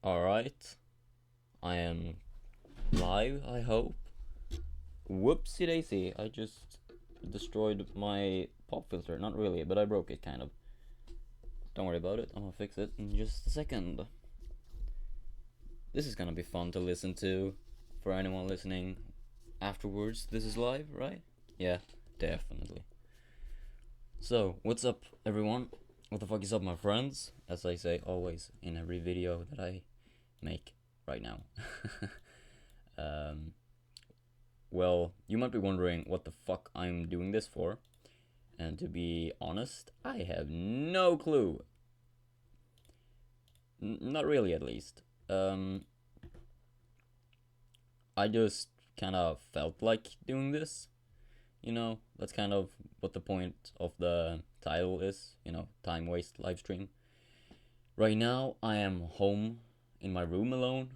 Alright, I am live, I hope. Whoopsie daisy, I just destroyed my pop filter. Not really, but I broke it, kind of. Don't worry about it, I'm gonna fix it in just a second. This is gonna be fun to listen to for anyone listening afterwards. This is live, right? Yeah, definitely. So, what's up, everyone? What the fuck is up, my friends? As I say always in every video that I make right now. Well, you might be wondering what the fuck I'm doing this for, and to be honest, I have no clue. Not really, at least. I just kind of felt like doing this. That's kind of what the point of the title is. Timewaste livestream. Right now, I am home in my room alone.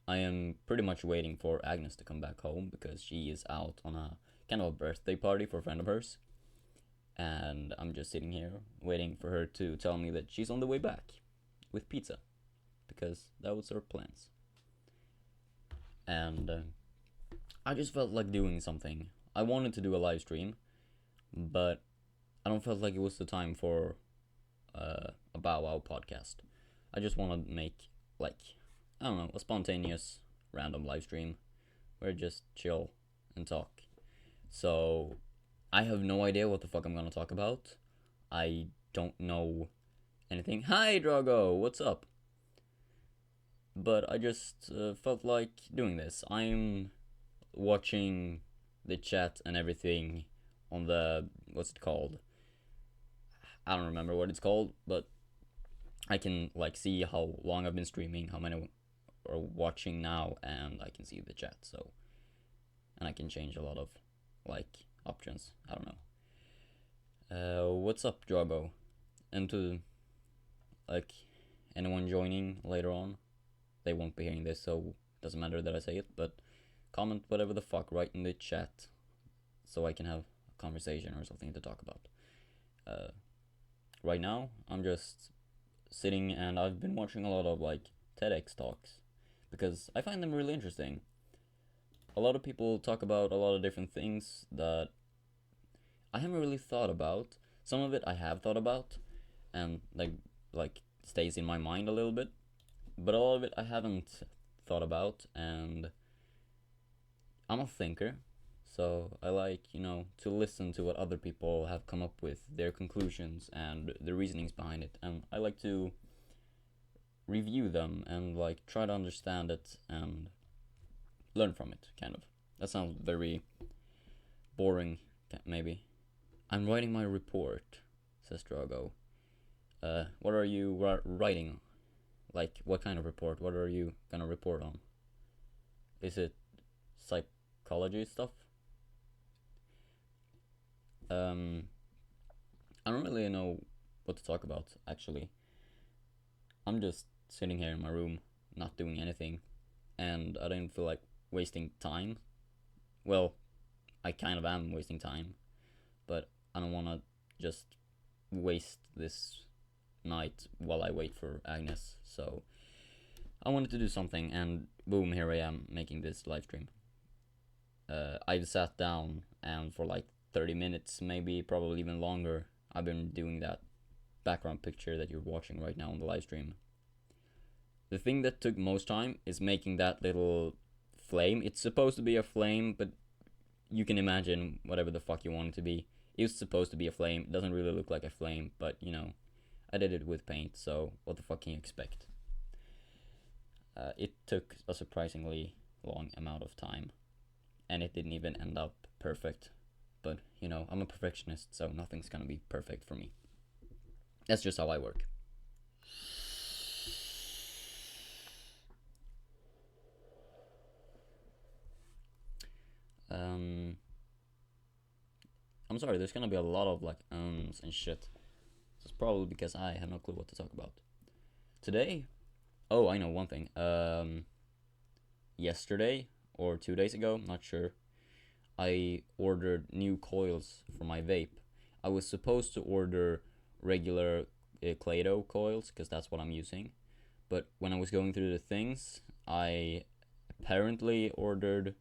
I am pretty much waiting for Agnes to come back home because she is out on a kind of a birthday party for a friend of hers. And I'm just sitting here waiting for her to tell me that she's on the way back with pizza because that was her plans. And I just felt like doing something. I wanted to do a live stream, but I don't feel like it was the time for a Bow Wow podcast. I just want to make, like, I don't know, a spontaneous random live stream where I just chill and talk. So I have no idea what the fuck I'm gonna talk about. I don't know anything. Hi Drago, what's up? But I just felt like doing this. I'm watching the chat and everything on the, what's it called? I don't remember what it's called, but I can like see how long I've been streaming, how many are watching now, and I can see the chat. So, and I can change a lot of like options. I don't know. What's up, Drago? And to like anyone joining later on, they won't be hearing this, so it doesn't matter that I say it. But comment whatever the fuck right in the chat, so I can have a conversation or something to talk about. Right now, I'm just sitting and I've been watching a lot of like TEDx talks because I find them really interesting. A lot of people talk about a lot of different things that I haven't really thought about. Some of it I have thought about and like stays in my mind a little bit, but a lot of it I haven't thought about, and I'm a thinker, so I like, to listen to what other people have come up with, their conclusions and the reasonings behind it, and I like to review them and like try to understand it and learn from it, kind of. That sounds very boring, maybe. I'm writing my report, says Drago. What are you writing? Like, what kind of report? What are you gonna report on? Is it psychology stuff? I don't really know what to talk about, actually. I'm just sitting here in my room, not doing anything, and I don't feel like wasting time. Well, I kind of am wasting time, but I don't want to just waste this night while I wait for Agnes, so I wanted to do something, and boom, here I am making this live stream. I've sat down, and for like 30 minutes, maybe, probably even longer, I've been doing that background picture that you're watching right now on the live stream. The thing that took most time is making that little flame. It's supposed to be a flame, but you can imagine whatever the fuck you want it to be. It's supposed to be a flame. It doesn't really look like a flame, but I did it with paint, so what the fuck can you expect? It took a surprisingly long amount of time, and it didn't even end up perfect. But, I'm a perfectionist, so nothing's gonna be perfect for me. That's just how I work. I'm sorry, there's gonna be a lot of like and shit. It's probably because I have no clue what to talk about. Today, oh, I know one thing. Yesterday or 2 days ago, not sure, I ordered new coils for my vape. I was supposed to order regular Clado coils because that's what I'm using, But when I was going through the things, I apparently ordered.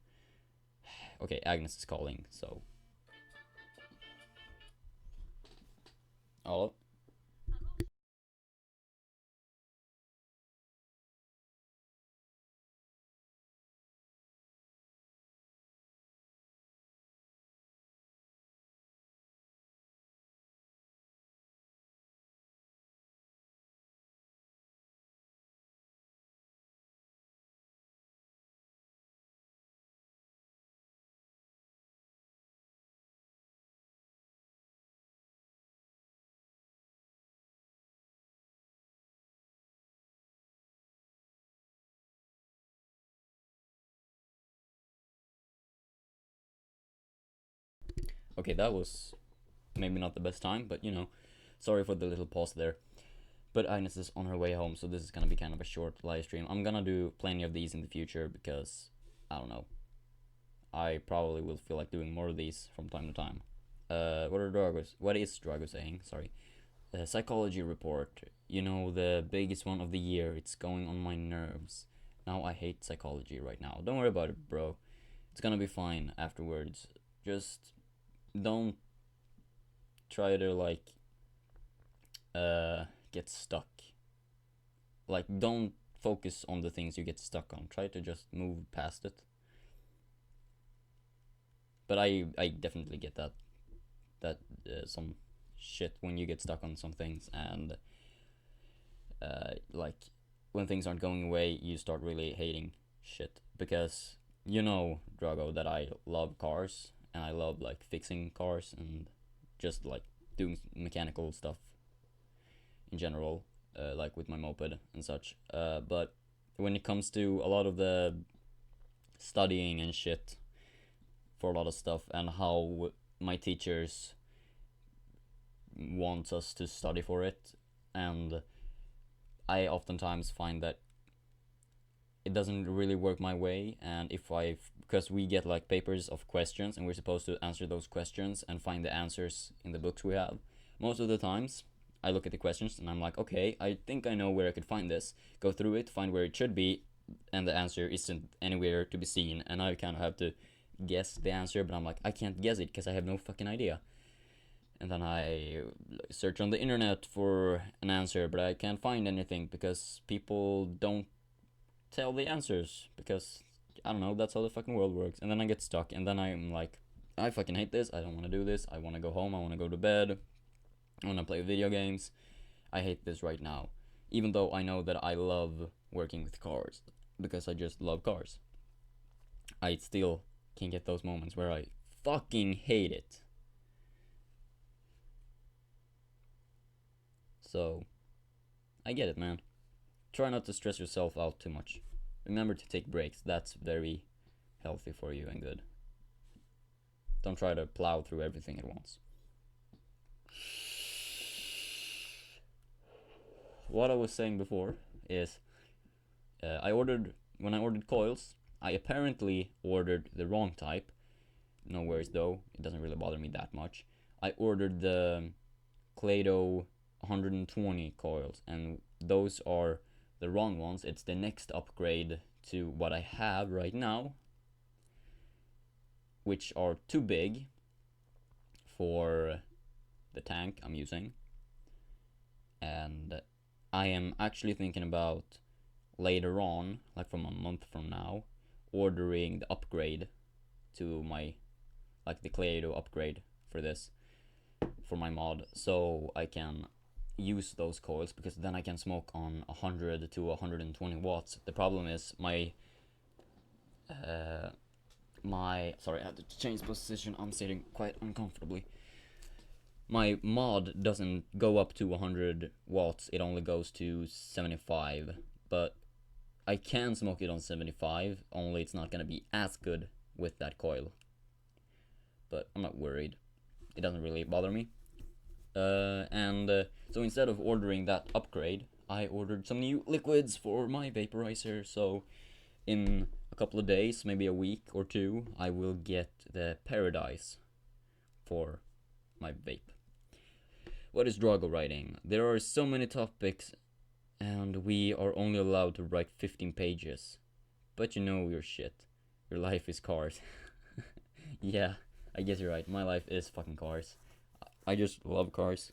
Okay, Agnes is calling, so. Hello? Okay, that was maybe not the best time, but sorry for the little pause there. But Agnes is on her way home, so this is gonna be kind of a short live stream. I'm gonna do plenty of these in the future because I don't know. I probably will feel like doing more of these from time to time. What is Drago saying? Sorry. Psychology report. The biggest one of the year. It's going on my nerves. Now I hate psychology right now. Don't worry about it, bro. It's gonna be fine afterwards. Just don't try to get stuck. Like, don't focus on the things you get stuck on. Try to just move past it. But I definitely get that some shit when you get stuck on some things, and like when things aren't going away, you start really hating shit because Drago, that I love cars and I love like fixing cars and just like doing mechanical stuff in general, like with my moped and such. But when it comes to a lot of the studying and shit for a lot of stuff, and how my teachers want us to study for it, and I oftentimes find that it doesn't really work my way. And because we get like papers of questions and we're supposed to answer those questions and find the answers in the books we have, most of the times I look at the questions and I'm like, okay, I think I know where I could find this, go through it, find where it should be, and the answer isn't anywhere to be seen, and I kind of have to guess the answer, but I'm like, I can't guess it because I have no fucking idea. And then I search on the internet for an answer, but I can't find anything because people don't tell the answers, because I don't know, that's how the fucking world works. And then I get stuck, and then I'm like, I fucking hate this, I don't want to do this, I want to go home, I want to go to bed, I want to play video games. I hate this right now, even though I know that I love working with cars because I just love cars. I still can get those moments where I fucking hate it. So I get it, man. Try not to stress yourself out too much. Remember to take breaks. That's very healthy for you and good. Don't try to plow through everything at once. What I was saying before is when I ordered coils, I apparently ordered the wrong type. No worries though, it doesn't really bother me that much. I ordered the Clado 120 coils, and those are the wrong ones. It's the next upgrade to what I have right now, which are too big for the tank I'm using. And I am actually thinking about later on, like from a month from now, ordering the upgrade to my, like the Clado upgrade for this, for my mod, so I can use those coils, because then I can smoke on 100 to 120 watts. The problem is sorry, I had to change position, I'm sitting quite uncomfortably. My mod doesn't go up to 100 watts, it only goes to 75, but I can smoke it on 75, only it's not gonna be as good with that coil. But I'm not worried, it doesn't really bother me. So instead of ordering that upgrade, I ordered some new liquids for my vaporizer. So in a couple of days, maybe a week or two, I will get the Paradise for my vape. What is Drago writing? There are so many topics and we are only allowed to write 15 pages. But you know your shit. Your life is cars. Yeah, I guess you're right. My life is fucking cars. I just love cars.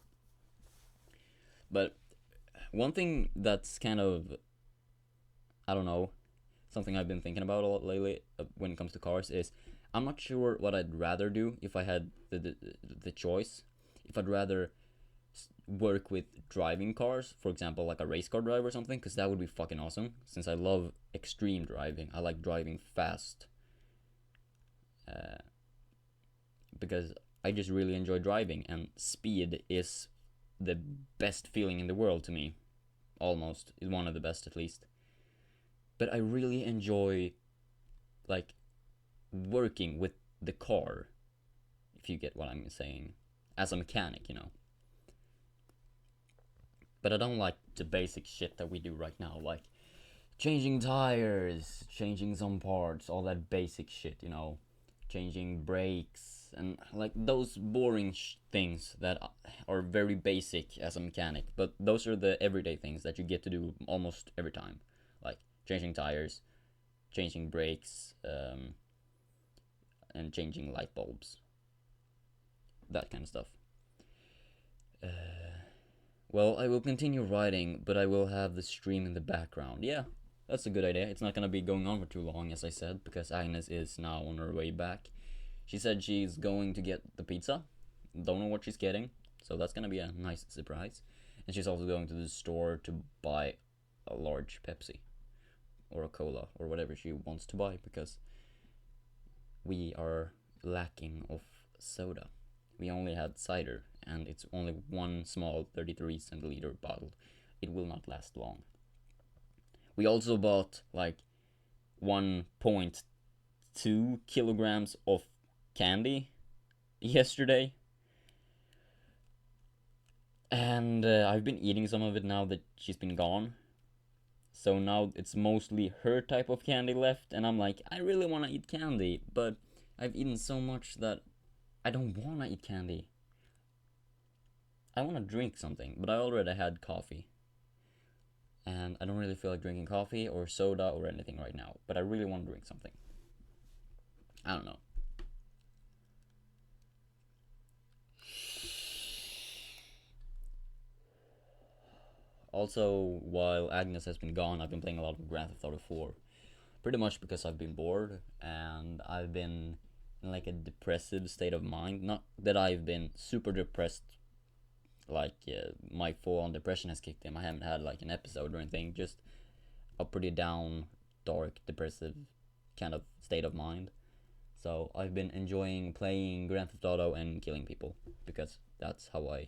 But one thing that's kind of, I don't know, something I've been thinking about a lot lately when it comes to cars is I'm not sure what I'd rather do if I had the choice. If I'd rather work with driving cars, for example, like a race car driver or something, because that would be fucking awesome. Since I love extreme driving, I like driving fast. Uh, because I just really enjoy driving, and speed is the best feeling in the world to me. Almost, is one of the best at least. But I really enjoy like working with the car, if you get what I'm saying, as a mechanic, you know. But I don't like the basic shit that we do right now, like changing tires, changing some parts, all that basic shit, you know, changing brakes, and like those boring things that are very basic as a mechanic. But those are the everyday things that you get to do almost every time, like changing tires, changing brakes, and changing light bulbs, that kind of stuff. Well, I will continue writing, but I will have the stream in the background. Yeah, that's a good idea. It's not gonna be going on for too long, as I said, because Agnes is now on her way back. She said she's going to get the pizza. Don't know what she's getting, so that's gonna be a nice surprise. And she's also going to the store to buy a large Pepsi or a cola or whatever she wants to buy, because we are lacking of soda. We only had cider, and it's only one small 33 centiliter bottle. It will not last long. We also bought like 1.2 kilograms of candy yesterday, and I've been eating some of it now that she's been gone. So now it's mostly her type of candy left, and I'm like, I really want to eat candy, but I've eaten so much that I don't want to eat candy. I want to drink something, but I already had coffee. And I don't really feel like drinking coffee or soda or anything right now, but I really want to drink something. I don't know. Also, while Agnes has been gone, I've been playing a lot of Grand Theft Auto 4. Pretty much because I've been bored and I've been in like a depressive state of mind. Not that I've been super depressed, like my full-on depression has kicked in. I haven't had like an episode or anything, just a pretty down, dark, depressive kind of state of mind. So I've been enjoying playing Grand Theft Auto and killing people, because that's how I,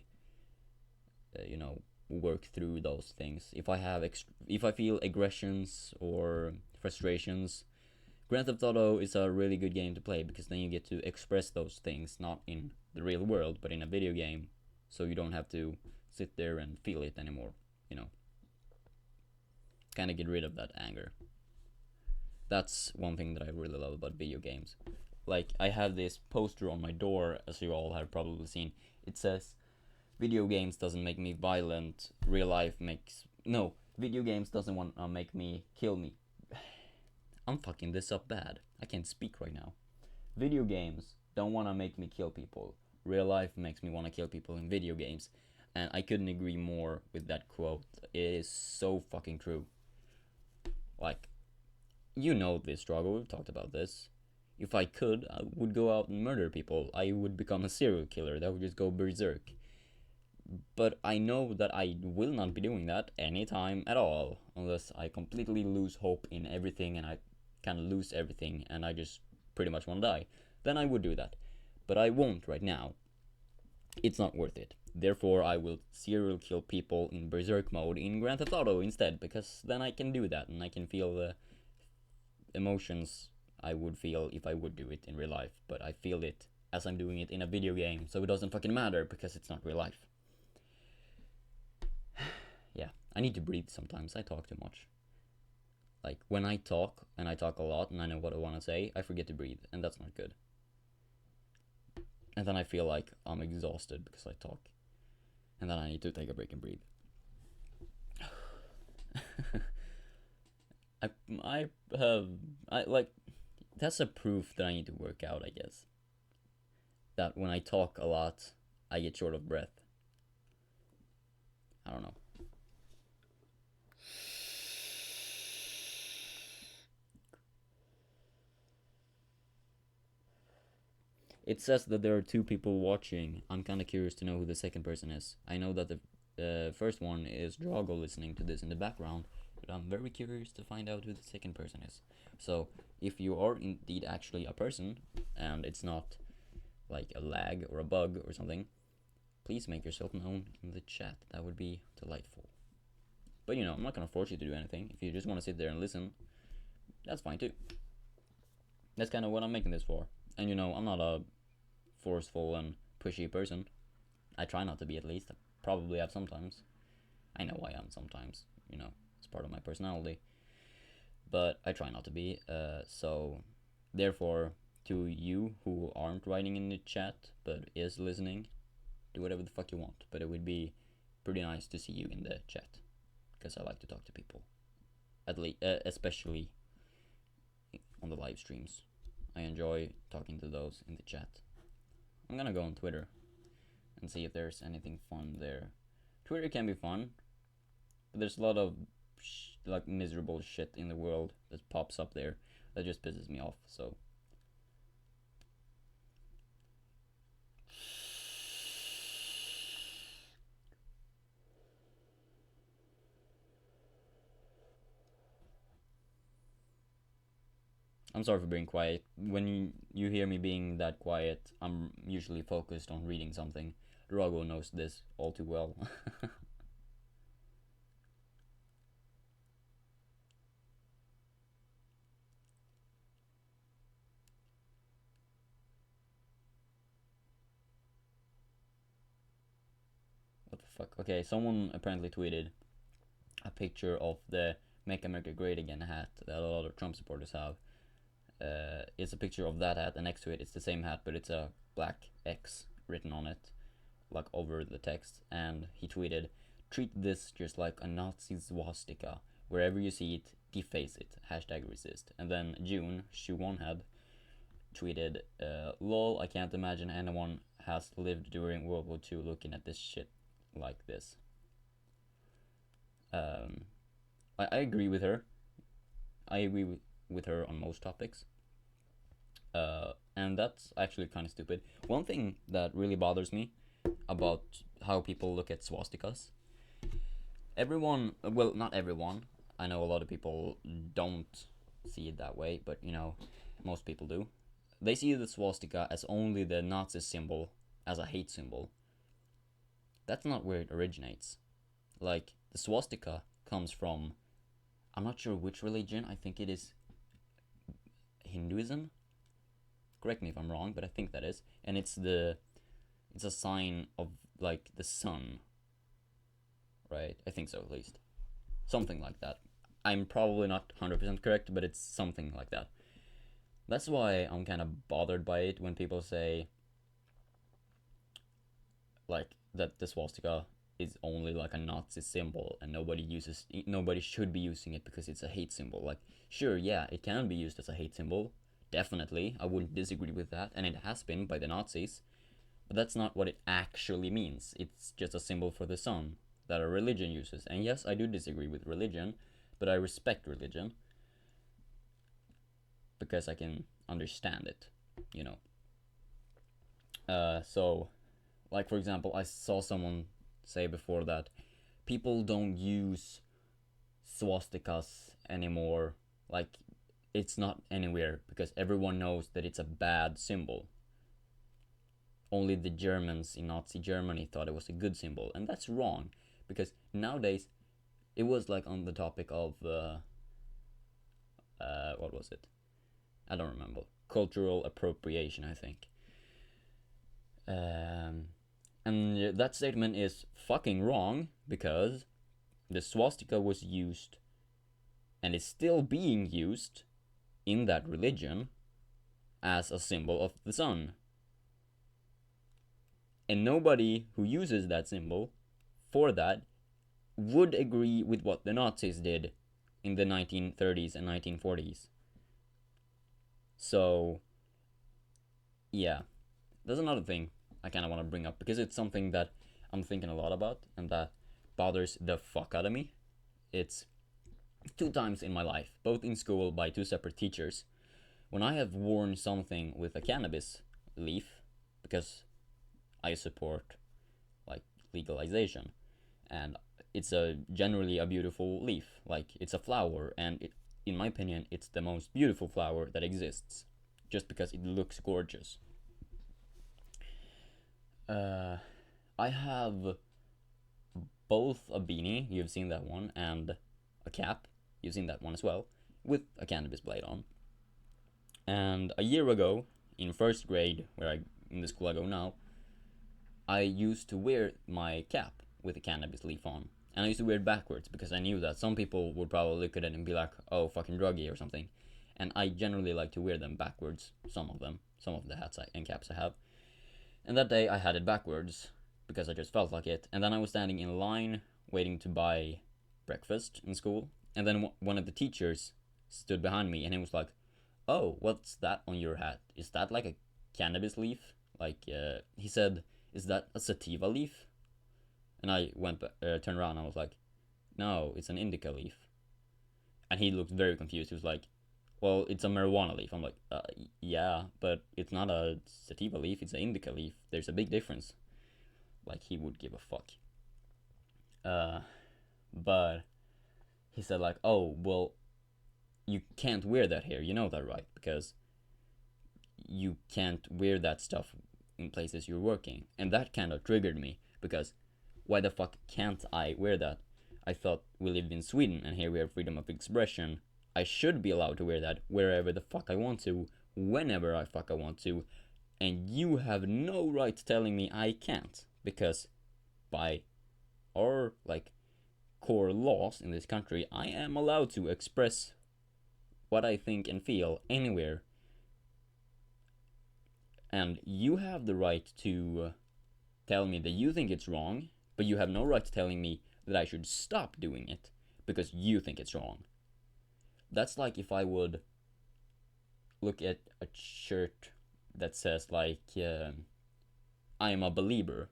work through those things. If I feel aggressions or frustrations, Grand Theft Auto is a really good game to play, because then you get to express those things not in the real world but in a video game, so you don't have to sit there and feel it anymore. You know, kind of get rid of that anger. That's one thing that I really love about video games. Like, I have this poster on my door, as you all have probably seen. It says, video games doesn't make me violent, real life makes... No, video games doesn't want to make me kill me. I'm fucking this up bad. I can't speak right now. Video games don't want to make me kill people. Real life makes me want to kill people in video games. And I couldn't agree more with that quote. It is so fucking true. Like, you know this struggle, we've talked about this. If I could, I would go out and murder people. I would become a serial killer that would just go berserk. But I know that I will not be doing that anytime at all, unless I completely lose hope in everything and I kind of lose everything and I just pretty much want to die. Then I would do that. But I won't right now. It's not worth it. Therefore, I will serial kill people in berserk mode in Grand Theft Auto instead, because then I can do that and I can feel the emotions I would feel if I would do it in real life. But I feel it as I'm doing it in a video game, so it doesn't fucking matter because it's not real life. Yeah, I need to breathe sometimes. I talk too much. Like, when I talk, and I talk a lot, and I know what I want to say, I forget to breathe, and that's not good. And then I feel like I'm exhausted because I talk. And then I need to take a break and breathe. I I have I like that's a proof that I need to work out, I guess. That when I talk a lot, I get short of breath. I don't know. It says that there are two people watching. I'm kind of curious to know who the second person is. I know that the first one is Drago listening to this in the background, but I'm very curious to find out who the second person is. So, if you are indeed actually a person, and it's not like a lag or a bug or something, please make yourself known in the chat. That would be delightful. But I'm not gonna force you to do anything. If you just want to sit there and listen, that's fine too. That's kind of what I'm making this for. And I'm not a forceful and pushy person. I try not to be, at least. I probably have sometimes. I know I am sometimes. It's part of my personality. But I try not to be. So, therefore, to you who aren't writing in the chat but is listening, do whatever the fuck you want. But it would be pretty nice to see you in the chat, because I like to talk to people. At least, especially on the live streams. I enjoy talking to those in the chat. I'm gonna go on Twitter and see if there's anything fun there. Twitter can be fun, but there's a lot of miserable shit in the world that pops up there that just pisses me off. So I'm sorry for being quiet. When you hear me being that quiet, I'm usually focused on reading something. Drago knows this all too well. What the fuck? Okay, someone apparently tweeted a picture of the Make America Great Again hat that a lot of Trump supporters have. It's a picture of that hat, and next to it, it's the same hat, but it's a black X written on it, like over the text. And he tweeted, "Treat this just like a Nazi swastika. Wherever you see it, deface it. #resist." And then June, Shuwon had tweeted, "Lol, I can't imagine anyone has lived during World War II looking at this shit like this." I agree with her. I agree with her on most topics. And that's actually kind of stupid. One thing that really bothers me about how people look at swastikas, everyone, well, not everyone, I know a lot of people don't see it that way, but most people do. They see the swastika as only the Nazi symbol, as a hate symbol. That's not where it originates. Like, the swastika comes from, I'm not sure which religion, I think it is Hinduism. Correct me if I'm wrong, but I think that is. And it's a sign of like the sun. Right? I think so, at least. Something like that. I'm probably not 100% correct, but it's something like that. That's why I'm kind of bothered by it when people say like that the swastika is only like a Nazi symbol and nobody should be using it because it's a hate symbol. Like, sure, yeah, it can be used as a hate symbol. Definitely, I wouldn't disagree with that, and it has been by the Nazis. But that's not what it actually means. It's just a symbol for the sun that a religion uses. And yes, I do disagree with religion, but I respect religion because I can understand it, So, like, for example, I saw someone say before that people don't use swastikas anymore. Like, it's not anywhere because everyone knows that it's a bad symbol. Only the Germans in Nazi Germany thought it was a good symbol, and that's wrong because nowadays it was like on the topic of what was it? I don't remember. Cultural appropriation, I think. And that statement is fucking wrong because the swastika was used and is still being used in that religion as a symbol of the sun. And nobody who uses that symbol for that would agree with what the Nazis did in the 1930s and 1940s. So, yeah, there's another thing I kind of want to bring up because it's something that I'm thinking a lot about and that bothers the fuck out of me. It's two times in my life, both in school by two separate teachers, when I have worn something with a cannabis leaf because I support like legalization, and it's a generally a beautiful leaf, like it's a flower, and in my opinion it's the most beautiful flower that exists just because it looks gorgeous. I have both a beanie, you've seen that one, and a cap, you've seen that one as well, with a cannabis blade on. And a year ago, in first grade, in the school I go now, I used to wear my cap with a cannabis leaf on. And I used to wear it backwards because I knew that some people would probably look at it and be like, oh, fucking druggy or something. And I generally like to wear them backwards, some of the hats and caps I have. And that day I had it backwards because I just felt like it. And then I was standing in line waiting to buy breakfast in school. And then one of the teachers stood behind me and he was like, oh, what's that on your hat? Is that like a cannabis leaf? He said, is that a sativa leaf? And I turned around and I was like, no, it's an indica leaf. And he looked very confused. He was like, well, it's a marijuana leaf. I'm like, yeah, but it's not a sativa leaf, it's an indica leaf. There's a big difference. Like, he would give a fuck. But he said like, oh, well, you can't wear that here. You know that, right? Because you can't wear that stuff in places you're working. And that kind of triggered me because why the fuck can't I wear that? I thought we lived in Sweden and here we have freedom of expression. I should be allowed to wear that wherever the fuck I want to, whenever I fuck I want to, and you have no right telling me I can't, because by our like core laws in this country, I am allowed to express what I think and feel anywhere. And you have the right to tell me that you think it's wrong, but you have no right to telling me that I should stop doing it because you think it's wrong. That's like if I would look at a shirt that says like, I am a believer.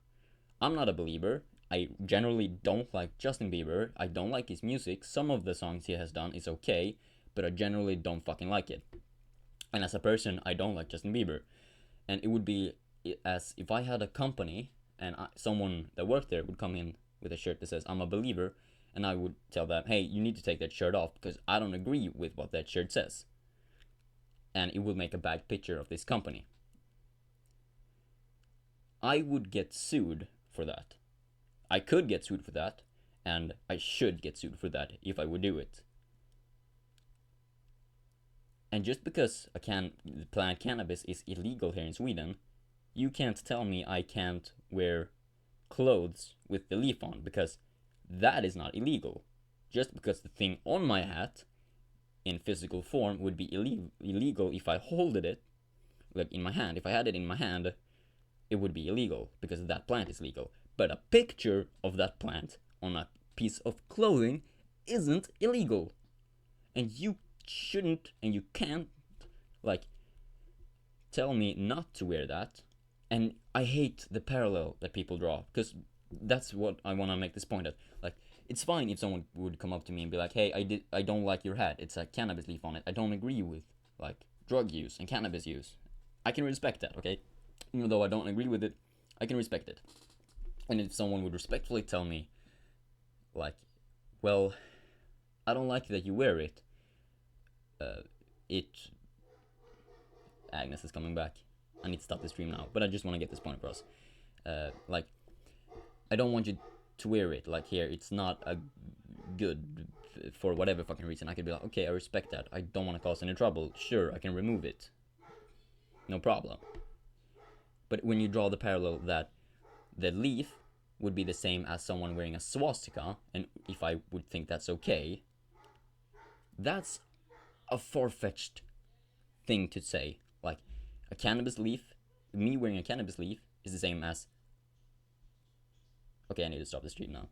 I'm not a believer. I generally don't like Justin Bieber. I don't like his music. Some of the songs he has done is okay, but I generally don't fucking like it. And as a person, I don't like Justin Bieber. And it would be as if I had a company and someone that worked there would come in with a shirt that says I'm a believer, and I would tell them, hey, you need to take that shirt off because I don't agree with what that shirt says. And it would make a bad picture of this company. I would get sued for that. I could get sued for that, and I should get sued for that if I would do it. And just because plant cannabis is illegal here in Sweden, you can't tell me I can't wear clothes with the leaf on, because that is not illegal. Just because the thing on my hat in physical form would be illegal if I holded it like in my hand. If I had it in my hand, it would be illegal because that plant is legal. But a picture of that plant on a piece of clothing isn't illegal. And you shouldn't and you can't like tell me not to wear that. And I hate the parallel that people draw, because that's what I want to make this point at. Like, it's fine if someone would come up to me and be like, hey, I don't like your hat, it's a cannabis leaf on it, I don't agree with like drug use and cannabis use. I can respect that, okay? Even though I don't agree with it, I can respect it. And if someone would respectfully tell me like, well, I don't like that you wear it, it Agnes is coming back. I need to stop the stream now, but I just want to get this point across. Like, I don't want you to wear it. Like, here, it's not a good for whatever fucking reason. I could be like, okay, I respect that. I don't want to cause any trouble. Sure, I can remove it. No problem. But when you draw the parallel that the leaf would be the same as someone wearing a swastika, and if I would think that's okay, that's a far-fetched thing to say. Like, a cannabis leaf, me wearing a cannabis leaf is the same as... Okay, I need to stop the stream now.